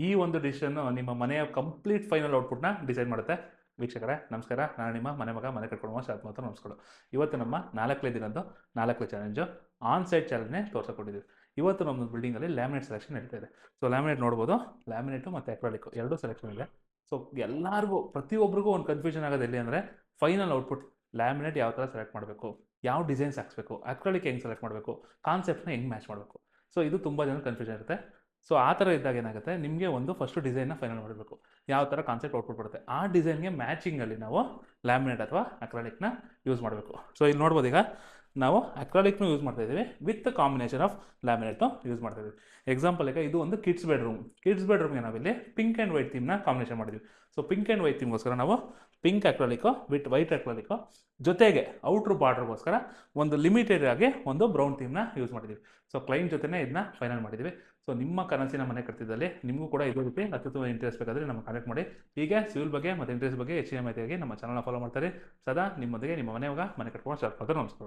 ಈ ಒಂದು ಡಿಸಿಷನ್ನು ನಿಮ್ಮ ಮನೆಯ ಕಂಪ್ಲೀಟ್ ಫೈನಲ್ ಔಟ್ಪುಟ್ನ ಡಿಸೈಡ್ ಮಾಡುತ್ತೆ. ವೀಕ್ಷಕರೇ ನಮಸ್ಕಾರ, ನಾನು ನಿಮ್ಮ ಮನೆ ಮಗ ಮನೆ ಕಟ್ಕೊಳ್ಳುವ ಶಾತ್ ಮಾತ್ರ ನಮಸ್ಕಾರ. ಇವತ್ತು ನಮ್ಮ 4ನೇ ದಿನದ್ದು 4 ಚಾಲೆಂಜು ಆನ್ ಸೈಟ್ ಚಾಲೆಂಜ್ನೇ ತೋರಿಸ್ಕೊಟ್ಟಿದ್ದೀವಿ. ಇವತ್ತು ನಮ್ಮ ಬಿಲ್ಡಿಂಗಲ್ಲಿ ಲ್ಯಾಮಿನೇಟ್ ಸೆಲೆಕ್ಷನ್ ನಡೀತಾ ಇದೆ. ಸೊ ಲ್ಯಾಮಿನೇಟ್ ನೋಡ್ಬೋದು, ಲ್ಯಾಮಿನೇಟು ಮತ್ತು ಅಕ್ರಾಲಿಕ್ ಎರಡೂ ಸೆಲೆಕ್ಷನ್ ಇದೆ. ಸೊ ಎಲ್ಲರಿಗೂ ಪ್ರತಿಯೊಬ್ಬರಿಗೂ ಒಂದು ಕನ್ಫ್ಯೂಷನ್ ಆಗೋದು ಎಲ್ಲಿ ಅಂದರೆ ಫೈನಲ್ ಔಟ್ಪುಟ್ ಲ್ಯಾಮಿನೇಟ್ ಯಾವ ಥರ ಸೆಲೆಕ್ಟ್ ಮಾಡಬೇಕು, ಯಾವ ಡಿಸೈನ್ಸ್ ಹಾಕ್ಸ್ಬೇಕು, ಅಕ್ರಾಲಿಕ್ ಹೆಂಗೆ ಸೆಲೆಕ್ಟ್ ಮಾಡಬೇಕು, ಕಾನ್ಸೆಪ್ಟ್ನ ಹೆಂಗೆ ಮ್ಯಾಚ್ ಮಾಡಬೇಕು. ಸೊ ಇದು ತುಂಬ ಜನ ಕನ್ಫ್ಯೂಷನ್ ಇರುತ್ತೆ. ಸೊ ಆ ಥರ ಇದ್ದಾಗ ಏನಾಗುತ್ತೆ, ನಿಮಗೆ ಒಂದು ಫಸ್ಟು ಡಿಸೈನ್ನ ಫೈನಲ್ ಮಾಡಬೇಕು, ಯಾವ ಥರ ಕಾನ್ಸೆಪ್ಟ್ ಔಟ್ಪುಟ್ ಬರುತ್ತೆ. ಆ ಡಿಸೈನ್ಗೆ ಮ್ಯಾಚಿಂಗಲ್ಲಿ ನಾವು ಲ್ಯಾಮಿನೇಟ್ ಅಥವಾ ಅಕ್ರಾಲಿಕ್ನ ಯೂಸ್ ಮಾಡಬೇಕು. ಸೊ ಇಲ್ಲಿ ನೋಡ್ಬೋದು, ಈಗ ನಾವು ಅಕ್ರಾಲಿಕ್ನು ಯೂಸ್ ಮಾಡ್ತಾಯಿದ್ದೀವಿ ವಿತ್ ಕಾಂಬಿನೇಷನ್ ಆಫ್ ಲ್ಯಾಮಿನೇಟ್ನು ಯೂಸ್ ಮಾಡ್ತಾಯಿದ್ದೀವಿ. ಎಕ್ಸಾಂಪಲ್ ಈಗ ಇದು ಒಂದು ಕಿಡ್ಸ್ ಬೆಡ್ರೂಮ್ಗೆ ನಾವಿಲ್ಲಿ ಪಿಂಕ್ ಆ್ಯಂಡ್ ವೈಟ್ ಥೀಮ್ನ ಕಾಂಬಿನೇಷನ್ ಮಾಡಿದ್ವಿ. ಸೊ ಪಿಂಕ್ ಆ್ಯಂಡ್ ವೈಟ್ ಥೀಮ್ಗೋಸ್ಕರ ನಾವು ಪಿಂಕ್ ಅಕ್ರಾಲಿಕ್ಕು ವಿತ್ ವೈಟ್ ಅಕ್ರಾಲಿಕ್ಕು ಜೊತೆಗೆ ಔಟ್ರ್ ಬಾರ್ಡ್ರ್ಗೋಸ್ಕರ ಒಂದು ಲಿಮಿಟೆಡ್ ಆಗಿ ಒಂದು ಬ್ರೌನ್ ಥೀಮ್ನ ಯೂಸ್ ಮಾಡಿದ್ದೀವಿ. ಸೊ ಕ್ಲೈಂಟ್ ಜೊತೆನೇ ಇದನ್ನ ಫೈನಲ್ ಮಾಡಿದ್ದೀವಿ. ಸೊ ನಿಮ್ಮ ಕನಸಿನ ಮನೆ ಕಟ್ಟಿದಲ್ಲಿ ನಿಮಗೂ ಕೂಡ ಇದೇ ರೀತಿ ಅತ್ಯುತ್ತಮ ಇಂಟ್ರೆಸ್ಟ್ ಬೇಕಾದರೆ ನಮ್ಮ ಕಾಂಟ್ಯಾಕ್ಟ್ ಮಾಡಿ. ಹೀಗೆ ಸಿವಿಲ್ ಬಗ್ಗೆ ಮತ್ತು ಇಂಟ್ರೆಸ್ಟ್ ಬಗ್ಗೆ ಹೆಚ್ಚಿನ ಮಾಹಿತಿಯಾಗಿ ನಮ್ಮ ಚಾನಲ್ನ ಫಾಲೋ ಮಾಡ್ತಾರೆ. ಸದಾ ನಿಮ್ಮೊಂದಿಗೆ ನಿಮ್ಮ ಮನೆ ಕಟ್ಕೊಂಡು ಸ್ಟಾರ್ಟ್ ಮಾಡ್ತಾರೆ. ನಮಸ್ಕಾರ.